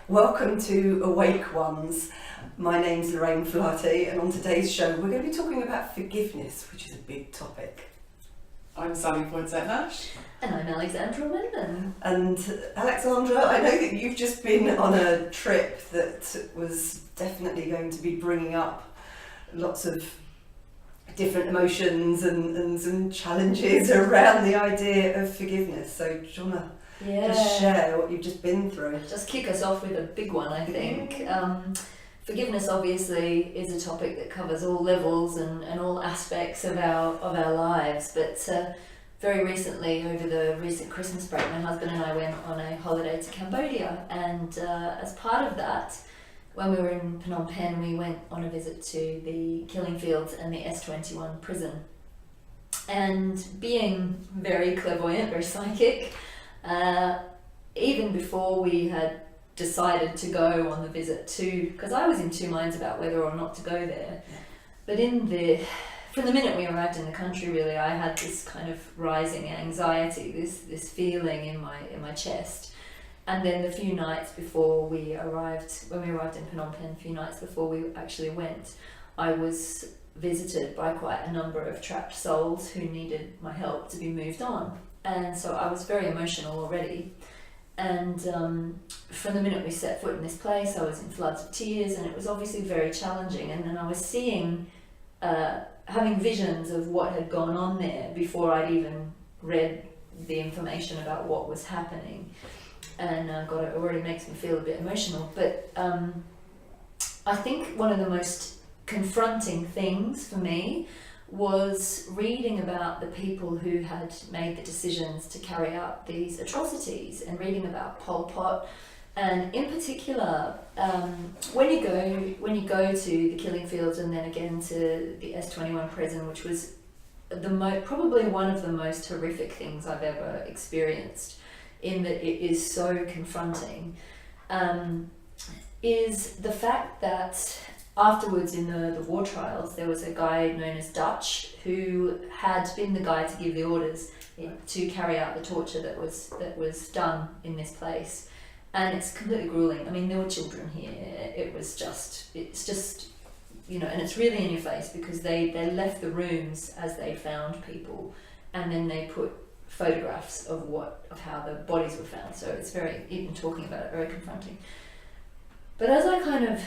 Welcome to Awake Ones. My name's Lorraine Flaherty, and on today's show we're going to be talking about forgiveness, which is a big topic. I'm Sally Poinsett-Nash. And I'm Alexandra Wyndham. And Alexandra, I know that you've just been on a trip that was definitely going to be bringing up lots of different emotions and some challenges around the idea of forgiveness. So do you want to just share what you've just been through? Just kick us off with a big one, I think. Forgiveness obviously is a topic that covers all levels and all aspects of our lives, but very recently, over the recent Christmas break, my husband and I went on a holiday to Cambodia, and as part of that, when we were in Phnom Penh, we went on a visit to the killing fields and the S.21 prison. And being very clairvoyant, very psychic, even before we had decided to go on the visit to, because I was in two minds about whether or not to go there, but from the minute we arrived in the country, really, I had this kind of rising anxiety, this feeling in my chest. And then the few nights before when we arrived in Phnom Penh, a few nights before we actually went, I was visited by quite a number of trapped souls who needed my help to be moved on. And so I was very emotional already. And from the minute we set foot in this place, I was in floods of tears, and it was obviously very challenging. And then I was having visions of what had gone on there before I'd even read the information about what was happening. And God, it already makes me feel a bit emotional. But I think one of the most confronting things for me was reading about the people who had made the decisions to carry out these atrocities, and reading about Pol Pot, and in particular, when you go to the killing fields and then again to the S.21 prison, which was probably one of the most horrific things I've ever experienced, in that it is so confronting, is the fact that afterwards in the war trials, there was a guy known as Dutch who had been the guy to give the orders to carry out the torture that was done in this place. And it's completely grueling. I mean, there were children here. It's just, and it's really in your face, because they left the rooms as they found people, and then they put photographs of how the bodies were found. So it's even talking about it, very confronting. But as I kind of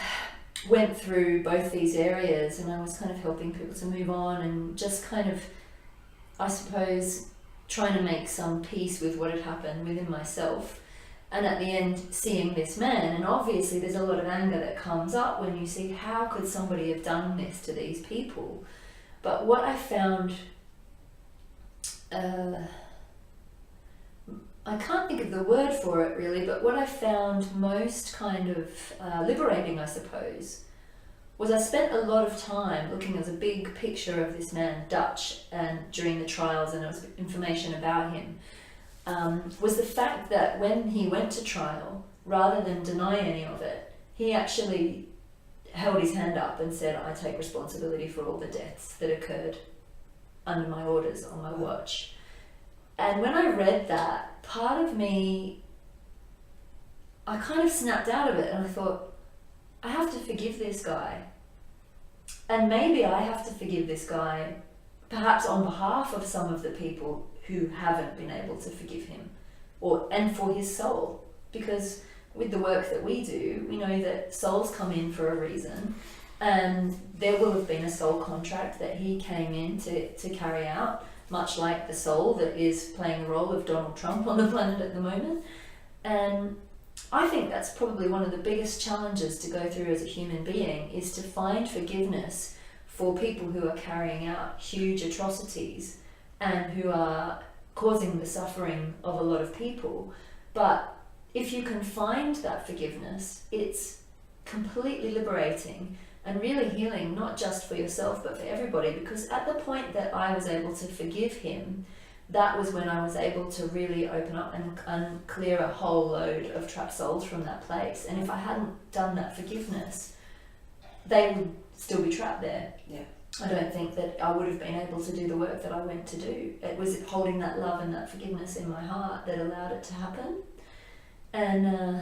went through both these areas, and I was kind of helping people to move on, and just kind of, I suppose, trying to make some peace with what had happened within myself, and at the end seeing this man, and obviously there's a lot of anger that comes up when you see how could somebody have done this to these people. But what I found, I can't think of the word for it really, but what I found most kind of liberating, I suppose, was I spent a lot of time looking at a big picture of this man, Dutch, and during the trials, and there was information about him, was the fact that when he went to trial, rather than deny any of it, he actually held his hand up and said, I take responsibility for all the deaths that occurred under my orders on my watch. And when I read that, part of me, I kind of snapped out of it, and I thought, I have to forgive this guy. And maybe I have to forgive this guy, perhaps on behalf of some of the people who haven't been able to forgive him, and for his soul. Because with the work that we do, we know that souls come in for a reason, and there will have been a soul contract that he came in to carry out, much like the soul that is playing the role of Donald Trump on the planet at the moment. And I think that's probably one of the biggest challenges to go through as a human being, is to find forgiveness for people who are carrying out huge atrocities and who are causing the suffering of a lot of people. But if you can find that forgiveness, it's completely liberating and really healing, not just for yourself but for everybody, because at the point that I was able to forgive him, that was when I was able to really open up and clear a whole load of trapped souls from that place. And if I hadn't done that forgiveness, they would still be trapped there. Yeah. I don't think that I would have been able to do the work that I went to do. It was holding that love and that forgiveness in my heart that allowed it to happen. And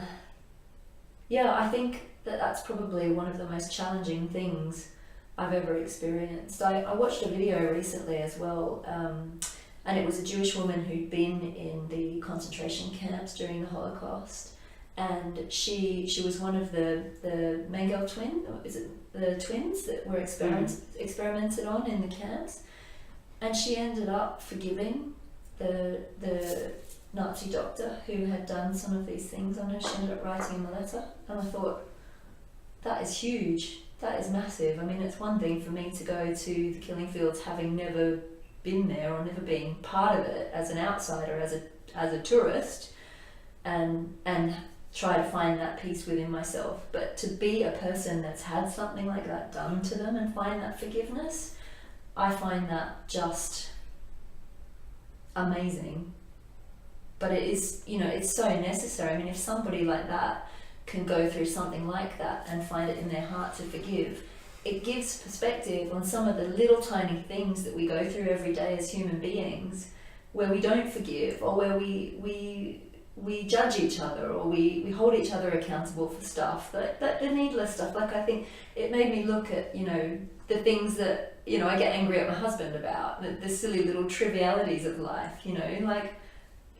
Yeah, I think that that's probably one of the most challenging things I've ever experienced. I watched a video recently as well, and it was a Jewish woman who'd been in the concentration camps during the Holocaust, and she was one of the Mengele twin, or is it the twins that were experimented on in the camps, and she ended up forgiving the Nazi doctor who had done some of these things on her. She ended up writing him a letter, and I thought, that is huge, that is massive. I mean, it's one thing for me to go to the killing fields having never been there or never been part of it as an outsider, as a tourist, and try to find that peace within myself. But to be a person that's had something like that done to them and find that forgiveness, I find that just amazing. But it is, it's so necessary. I mean, if somebody like that can go through something like that and find it in their heart to forgive, it gives perspective on some of the little tiny things that we go through every day as human beings, where we don't forgive, or where we judge each other, or we hold each other accountable for stuff, that the needless stuff. Like, I think it made me look at, the things that, I get angry at my husband about, the silly little trivialities of life, like,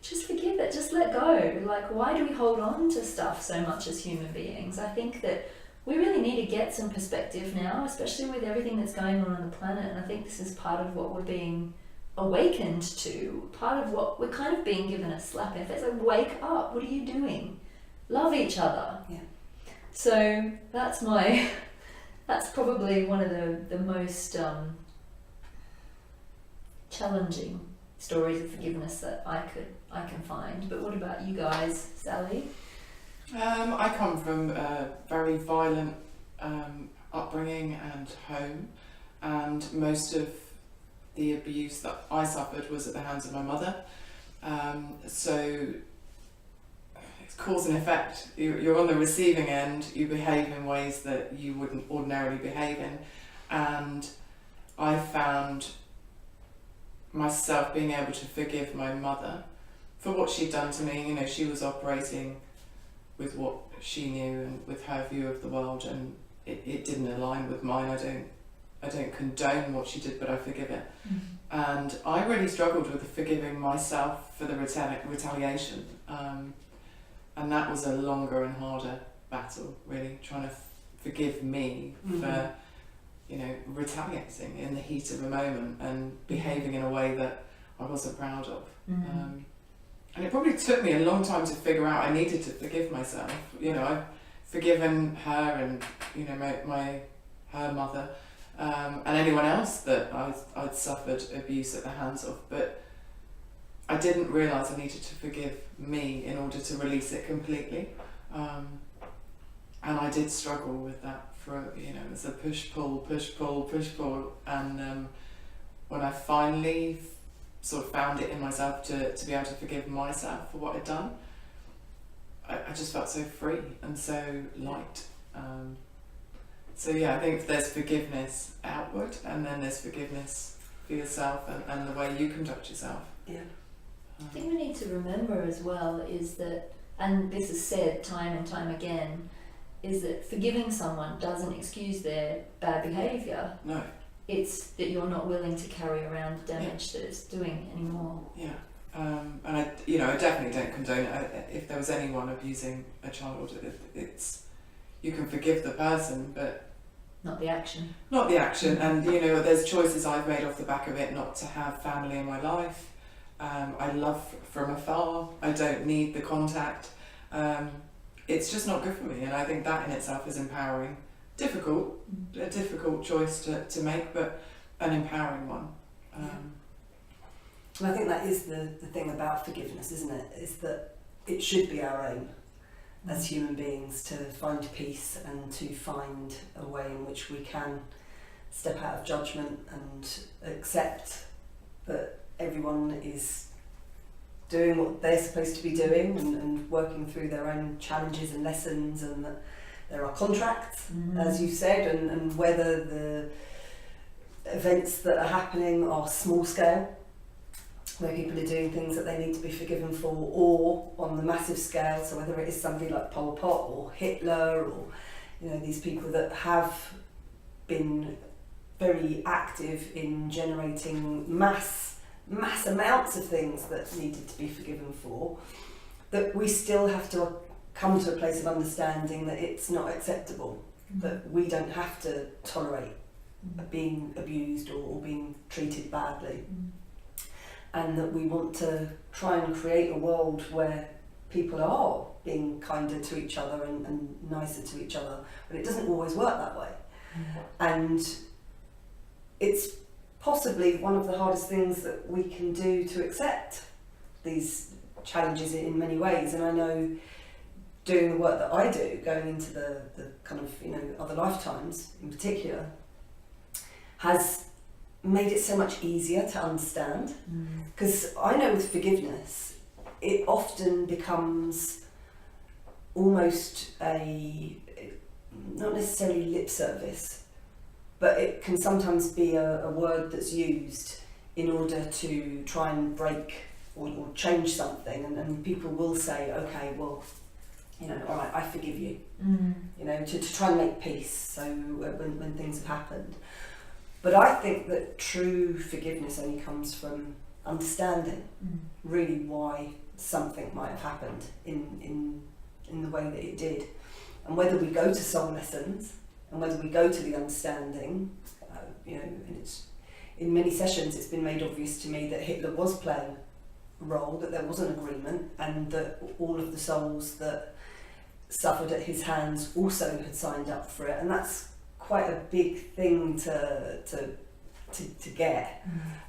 just forgive it, just let go. Like, why do we hold on to stuff so much as human beings? I think that we really need to get some perspective now, especially with everything that's going on the planet, and I think this is part of what we're being awakened to, part of what we're kind of being given a slap in the face, like, wake up, what are you doing? Love each other. Yeah. So that's probably one of the most challenging stories of forgiveness that I can find. But what about you guys, Sally? I come from a very violent upbringing and home, and most of the abuse that I suffered was at the hands of my mother. So it's cause and effect. You're on the receiving end, you behave in ways that you wouldn't ordinarily behave in, and I found myself being able to forgive my mother for what she'd done to me. She was operating with what she knew and with her view of the world, and it didn't align with mine. I don't condone what she did, but I forgive it. Mm-hmm. And I really struggled with forgiving myself for the retaliation, and that was a longer and harder battle, really, trying to forgive me for retaliating in the heat of a moment and behaving in a way that I wasn't proud of. Mm-hmm. And it probably took me a long time to figure out I needed to forgive myself. I've forgiven her and her mother, and anyone else that I'd suffered abuse at the hands of, but I didn't realise I needed to forgive me in order to release it completely. And I did struggle with that for, it's a push-pull, and when I finally sort of found it in myself to be able to forgive myself for what I'd done, I just felt so free and so light. So yeah, I think there's forgiveness outward, and then there's forgiveness for yourself and the way you conduct yourself. Yeah. I think we need to remember as well is that, and this is said time and time again, is that forgiving someone doesn't excuse their bad behaviour. No. It's that you're not willing to carry around the damage that it's doing anymore. Yeah. And I definitely don't condone it. If there was anyone abusing a child, it's you can forgive the person, but not the action. Not the action. And there's choices I've made off the back of it not to have family in my life. I love from afar. I don't need the contact. It's just not good for me, and I think that in itself is empowering. A difficult choice to make, but an empowering one. And I think that is the thing about forgiveness, isn't it? Is that it should be our aim as human beings to find peace and to find a way in which we can step out of judgment and accept that everyone is doing what they're supposed to be doing and working through their own challenges and lessons, and that there are contracts, as you said, and whether the events that are happening are small scale where people are doing things that they need to be forgiven for, or on the massive scale, so whether it is somebody like Pol Pot or Hitler, or these people that have been very active in generating mass amounts of things that needed to be forgiven for, that we still have to come to a place of understanding that it's not acceptable, that we don't have to tolerate being abused or being treated badly, and that we want to try and create a world where people are being kinder to each other and nicer to each other, but it doesn't always work that way. And it's possibly one of the hardest things that we can do to accept these challenges in many ways. And I know doing the work that I do, going into the kind of other lifetimes in particular, has made it so much easier to understand. Because I know with forgiveness, it often becomes almost not necessarily lip service, but it can sometimes be a word that's used in order to try and break or change something, and people will say, okay, well, all right, I forgive you, to try and make peace, so when things have happened. But I think that true forgiveness only comes from understanding really why something might have happened in the way that it did. And whether we go to soul lessons and whether we go to the understanding, and it's in many sessions it's been made obvious to me that Hitler was playing a role, that there was an agreement, and that all of the souls that suffered at his hands also had signed up for it. And that's quite a big thing to get,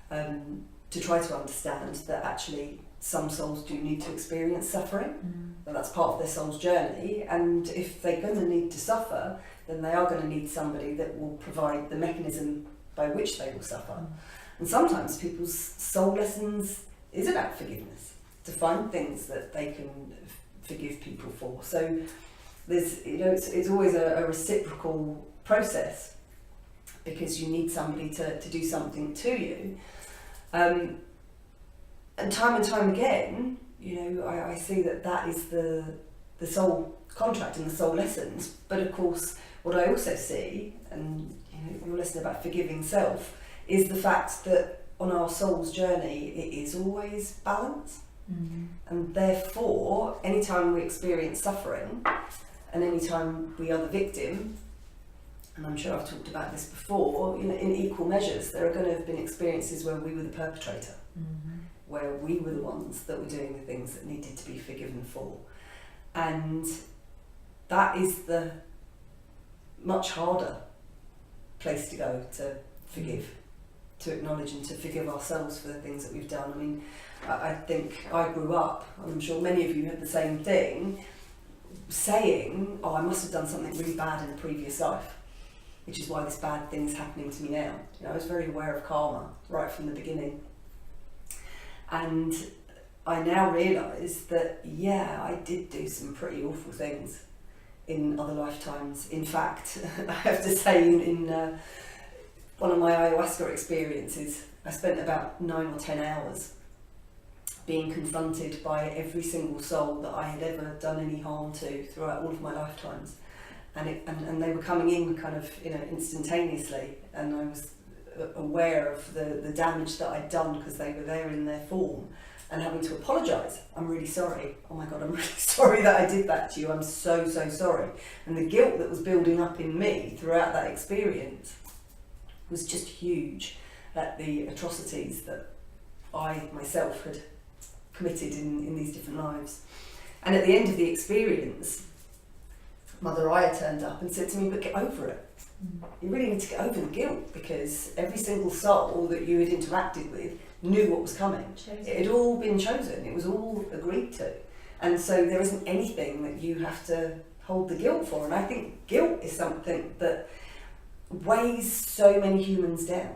to try to understand that actually some souls do need to experience suffering, that that's part of their soul's journey, and if they're going to need to suffer, then they are going to need somebody that will provide the mechanism by which they will suffer. And sometimes people's soul lessons is about forgiveness, to find things that they can forgive people for. So there's, it's always a reciprocal process, because you need somebody to do something to you. And time again, I see that is the soul contract and the soul lessons. But of course, what I also see, and your lesson about forgiving self, is the fact that on our soul's journey, it is always balance. And therefore, anytime we experience suffering, and anytime we are the victim, and I'm sure I've talked about this before, in equal measures, there are going to have been experiences where we were the perpetrator, where we were the ones that were doing the things that needed to be forgiven for. And that is the much harder place to go to forgive, to acknowledge and to forgive ourselves for the things that we've done. I mean, I think I grew up, and I'm sure many of you had the same thing, saying, I must have done something really bad in a previous life, which is why this bad thing's happening to me now. I was very aware of karma right from the beginning. And I now realise that, I did do some pretty awful things in other lifetimes. In fact, I have to say, in one of my ayahuasca experiences, I spent about 9 or 10 hours being confronted by every single soul that I had ever done any harm to throughout all of my lifetimes. And they were coming in kind of, instantaneously, and I was aware of the damage that I'd done because they were there in their form, and having to apologise. I'm really sorry. Oh my God, I'm really sorry that I did that to you. I'm so sorry. And the guilt that was building up in me throughout that experience was just huge at the atrocities that I myself had committed in these different lives. And at the end of the experience, Mother Aya turned up and said to me, but get over it. You really need to get over the guilt, because every single soul that you had interacted with knew what was coming. It had all been chosen. It was all agreed to. And so there isn't anything that you have to hold the guilt for. And I think guilt is something that weighs so many humans down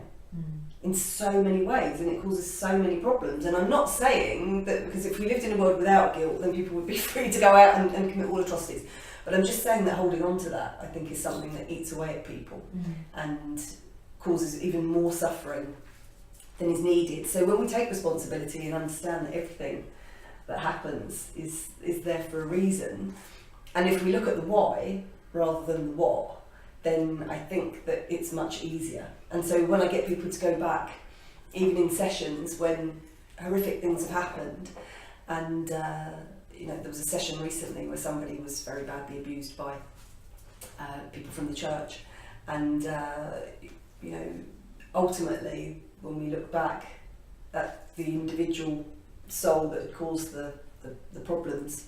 in so many ways, and it causes so many problems. And I'm not saying that because if we lived in a world without guilt, then people would be free to go out and commit all atrocities. But I'm just saying that holding on to that, I think, is something that eats away at people and causes even more suffering than is needed. So when we take responsibility and understand that everything that happens is there for a reason, and if we look at the why rather than the what, then I think that it's much easier. And so when I get people to go back, even in sessions when horrific things have happened, and there was a session recently where somebody was very badly abused by people from the church, and ultimately when we look back at the individual soul that had caused the problems,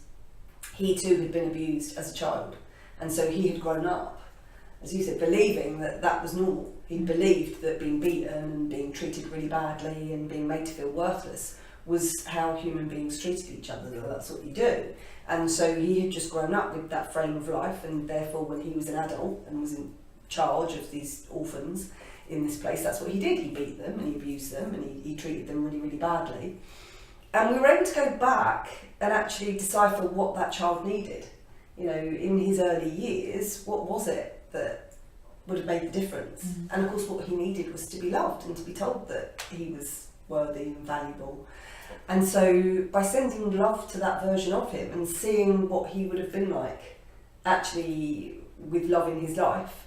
he too had been abused as a child, and so he had grown up, as you said, believing that that was normal. He believed that being beaten and being treated really badly and being made to feel worthless was how human beings treated each other, that that's what you do. And so he had just grown up with that frame of life, and therefore when he was an adult and was in charge of these orphans in this place, that's what he did. He beat them and he abused them and he treated them really, really badly. And we were able to go back and actually decipher what that child needed. In his early years, what was it that would have made the difference? Mm-hmm. And of course what he needed was to be loved and to be told that he was worthy and valuable. And so by sending love to that version of him and seeing what he would have been like actually with love in his life,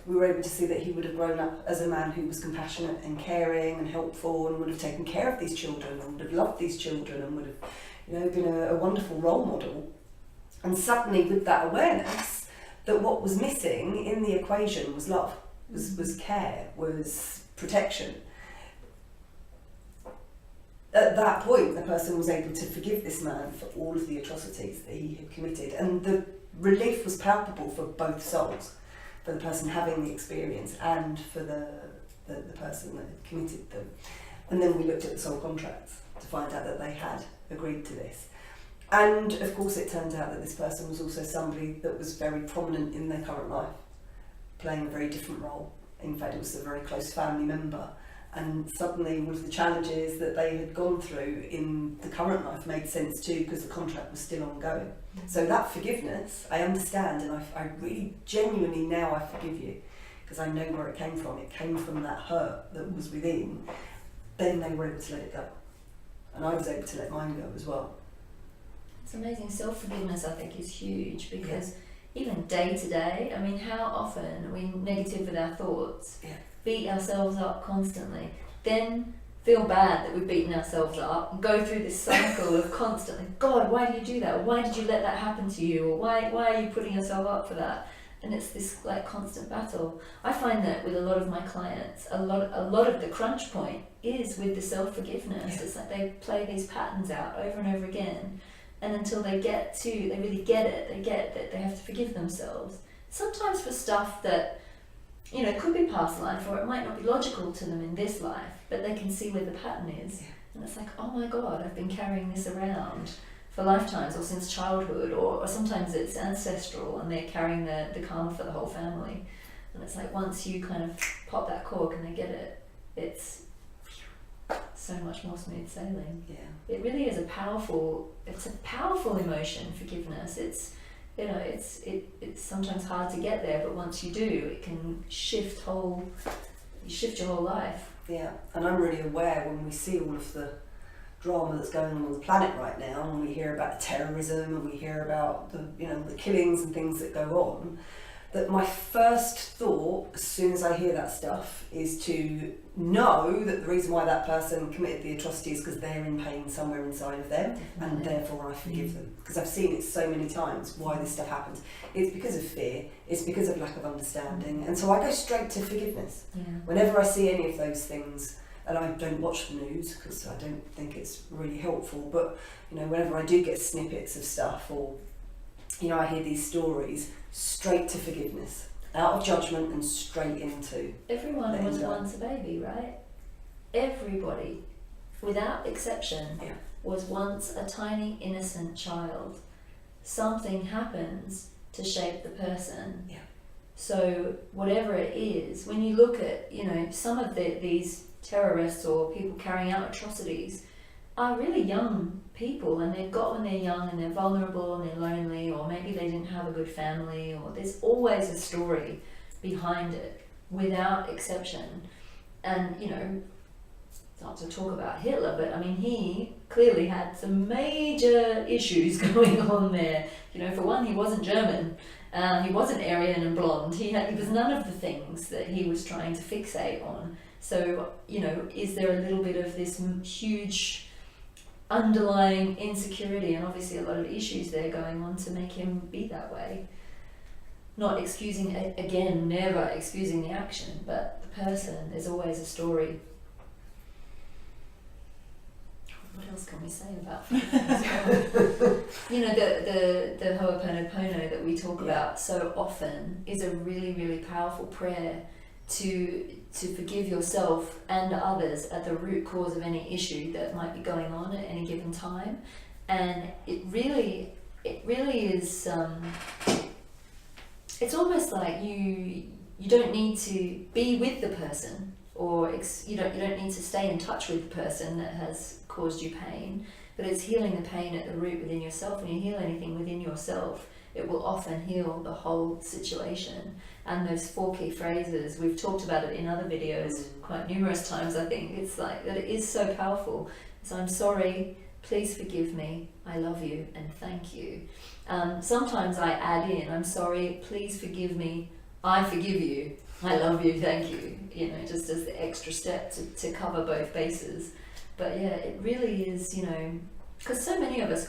we were able to see that he would have grown up as a man who was compassionate and caring and helpful, and would have taken care of these children and would have loved these children and would have been a wonderful role model. And suddenly with that awareness that what was missing in the equation was love, was care, was protection. At that point, the person was able to forgive this man for all of the atrocities that he had committed, and the relief was palpable for both souls, for the person having the experience and for the person that had committed them. And then we looked at the soul contracts to find out that they had agreed to this. And of course it turned out that this person was also somebody that was very prominent in their current life, playing a very different role. In fact, it was a very close family member. And suddenly all of the challenges that they had gone through in the current life made sense too, because the contract was still ongoing. Mm-hmm. So that forgiveness, I understand, and I really genuinely now I forgive you, because I know where it came from. It came from that hurt that was within. Then they were able to let it go. And I was able to let mine go as well. It's amazing. Self-forgiveness, I think, is huge, because even day to day, I mean, how often are we negative with our thoughts? Yeah. Beat ourselves up constantly, then feel bad that we've beaten ourselves up, and go through this cycle of constantly, God, why do you do that? Why did you let that happen to you? Or why are you putting yourself up for that? And it's this constant battle. I find that with a lot of my clients, a lot of the crunch point is with the self-forgiveness. Yeah. It's like they play these patterns out over and over again, and until they really get it, they get that they have to forgive themselves. Sometimes for stuff that could be past life, or it might not be logical to them in this life, but they can see where the pattern is. Yeah. And it's like, oh my God, I've been carrying this around for lifetimes or since childhood, or sometimes it's ancestral and they're carrying the karma for the whole family. And it's like once you kind of pop that cork and they get it, it's so much more smooth sailing. Yeah. It really is a powerful emotion, forgiveness. It's sometimes hard to get there, but once you do, it can shift your whole life. Yeah, and I'm really aware when we see all of the drama that's going on the planet right now, and we hear about the terrorism, and we hear about the killings and things that go on, that my first thought, as soon as I hear that stuff, is to know that the reason why that person committed the atrocity is because they're in pain somewhere inside of them, and therefore I forgive them. Because I've seen it so many times why this stuff happens. It's because of fear, it's because of lack of understanding, and so I go straight to forgiveness. Yeah. Whenever I see any of those things, and I don't watch the news because I don't think it's really helpful, but whenever I do get snippets of stuff, or I hear these stories, straight to forgiveness, out of judgment and straight into. Everyone was once a baby, right? Everybody, without exception, was once a tiny innocent child. Something happens to shape the person. Yeah. So whatever it is, when you look at some of these terrorists or people carrying out atrocities are really young people, and they've got when they're young and they're vulnerable and they're lonely, or maybe they didn't have a good family, or there's always a story behind it, without exception. And it's not not to talk about Hitler, but I mean, he clearly had some major issues going on there. You know, for one, he wasn't German, he wasn't Aryan and blonde, he was none of the things that he was trying to fixate on. So, you know, is there a little bit of this huge underlying insecurity and obviously a lot of issues there going on to make him be that way? Not excusing, again, never excusing the action, but the person, there's always a story. What else can we say about you know, the Ho'oponopono that we talk about so often is a really, really powerful prayer to forgive yourself and others at the root cause of any issue that might be going on at any given time. And it really is, it's almost like you don't need to be with the person, or you don't need to stay in touch with the person that has caused you pain, but it's healing the pain at the root within yourself. When you heal anything within yourself, it will often heal the whole situation. And those 4 key phrases, we've talked about it in other videos quite numerous times, I think. It's like that it is so powerful. So I'm sorry, please forgive me, I love you, and thank you. Sometimes I add in, I'm sorry, please forgive me, I forgive you, I love you, thank you. You know, just as the extra step to cover both bases. But yeah, it really is, you know, because so many of us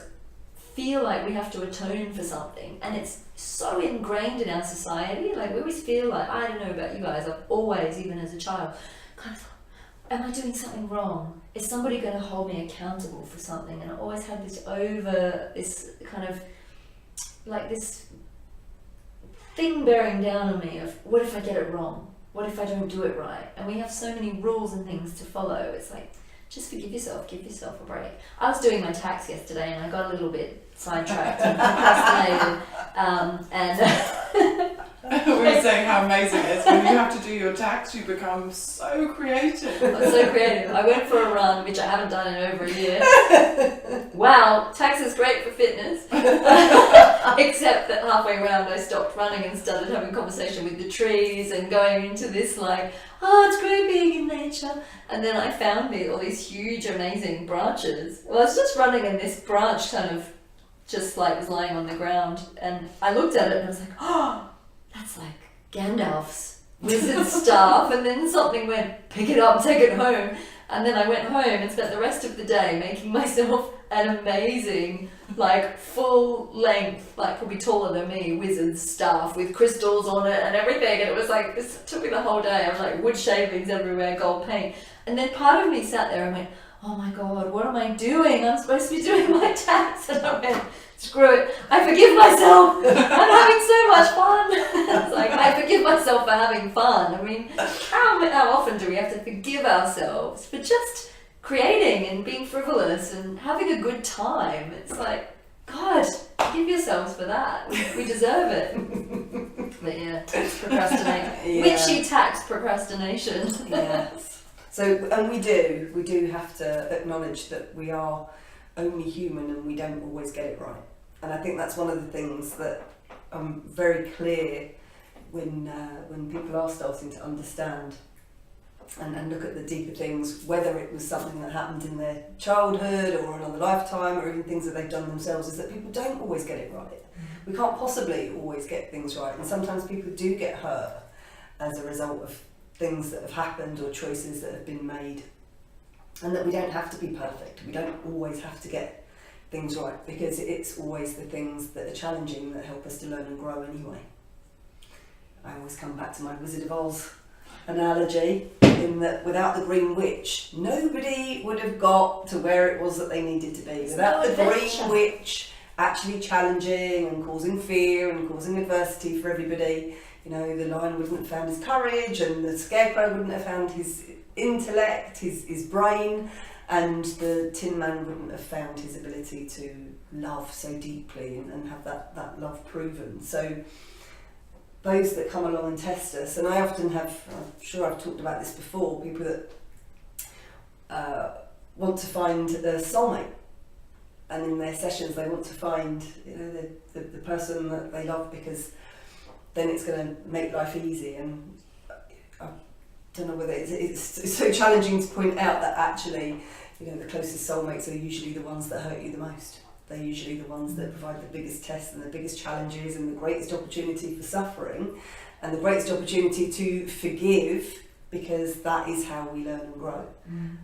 feel like we have to atone for something, and it's so ingrained in our society. Like, we always feel like, I don't know about you guys, I've always, even as a child, kind of thought, am I doing something wrong? Is somebody going to hold me accountable for something? And I always had this kind of, like this thing bearing down on me of, what if I get it wrong? What if I don't do it right? And we have so many rules and things to follow. It's like, just forgive yourself, give yourself a break. I was doing my tax yesterday and I got a little bit sidetracked and procrastinated. We were saying how amazing it is when you have to do your tax, you become so creative. I'm so creative. I went for a run, which I haven't done in over a year. Wow, tax is great for fitness. Except that halfway around I stopped running and started having a conversation with the trees and going into this like, oh, it's great being in nature. And then I found all these huge, amazing branches. Well, I was just running and this branch kind of just like was lying on the ground. And I looked at it and I was like, oh, that's like Gandalf's wizard staff. And then something went, pick it up, take it home. And then I went home and spent the rest of the day making myself an amazing, like full length, like probably taller than me, wizard's staff with crystals on it and everything. And it was like, it took me the whole day. I was like wood shavings everywhere, gold paint. And then part of me sat there and went, oh my God, what am I doing? I'm supposed to be doing my tax. And I went, screw it, I forgive myself. I'm having so much fun. It's like, I forgive myself for having fun. I mean, how often do we have to forgive ourselves for just creating and being frivolous and having a good time? It's like, God, forgive yourselves for that. We deserve it. But yeah, procrastinate. Witchy tax procrastination. Yes. So, and we do have to acknowledge that we are only human and we don't always get it right. And I think that's one of the things that I'm very clear when people are starting to understand and look at the deeper things, whether it was something that happened in their childhood or another lifetime or even things that they've done themselves, is that people don't always get it right. We can't possibly always get things right, and sometimes people do get hurt as a result of things that have happened or choices that have been made, and that we don't have to be perfect. We don't always have to get things right, because it's always the things that are challenging that help us to learn and grow anyway. I always come back to my Wizard of Oz analogy, in that without the Green Witch, nobody would have got to where it was that they needed to be. Without the Green Witch actually challenging and causing fear and causing adversity for everybody, you know, the lion wouldn't have found his courage, and the scarecrow wouldn't have found his intellect, his brain, and the Tin Man wouldn't have found his ability to love so deeply and have that love proven. So those that come along and test us, and I often have, I'm sure I've talked about this before, people that want to find a soulmate, and in their sessions they want to find, you know, the person that they love, because then it's going to make life easy. And I've don't know whether it's so challenging to point out that actually, you know, the closest soulmates are usually the ones that hurt you the most. They're usually the ones that provide the biggest tests and the biggest challenges and the greatest opportunity for suffering and the greatest opportunity to forgive, because that is how we learn and grow.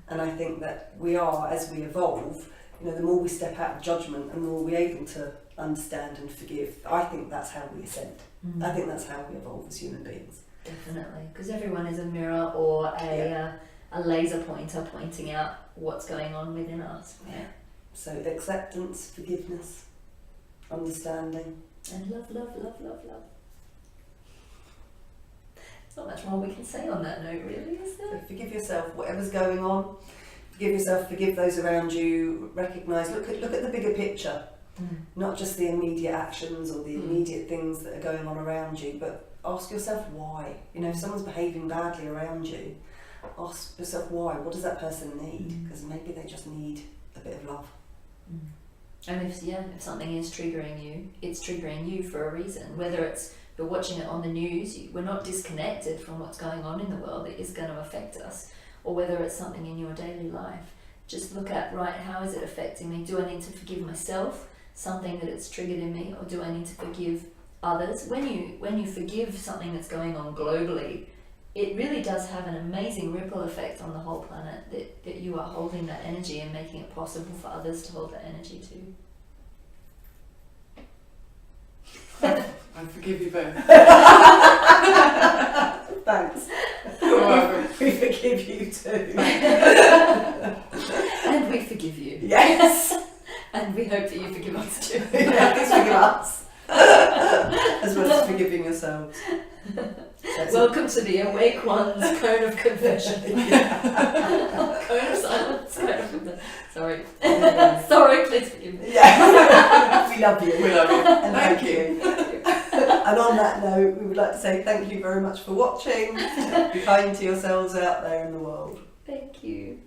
And I think that we are, as we evolve, you know, the more we step out of judgment and the more we're able to understand and forgive, I think that's how we ascend. I think that's how we evolve as human beings. Definitely, because everyone is a mirror or a laser pointer pointing out what's going on within us. Yeah. So acceptance, forgiveness, understanding. And love, love, love, love, love. There's not much more we can say on that note, really, is So there? forgive yourself, whatever's going on. Forgive yourself, forgive those around you, recognise, look at the bigger picture. Not just the immediate actions or the immediate things that are going on around you, but ask yourself why. You know, if someone's behaving badly around you, ask yourself why. What does that person need? Because maybe they just need a bit of love. And if something is triggering you, it's triggering you for a reason. Whether it's you're watching it on the news, we're not disconnected from what's going on in the world. It is going to affect us. Or whether it's something in your daily life. Just look at, right, how is it affecting me? Do I need to forgive myself? Something that it's triggered in me, or do I need to forgive others? When you forgive something that's going on globally, it really does have an amazing ripple effect on the whole planet, that you are holding that energy and making it possible for others to hold that energy too. I forgive you both. Thanks. You're welcome. We forgive you too. And we forgive you. Yes. And we hope that you forgive us too. Yeah, please forgive us. As well as forgiving yourselves. Welcome to the Awake One's Cone of Confession. Cone of Silence. Cone of Confession. Sorry. Sorry, please forgive me. Yeah. We love you. We love you. And Thank thank you. And on that note, we would like to say thank you very much for watching. Be kind to yourselves out there in the world. Thank you.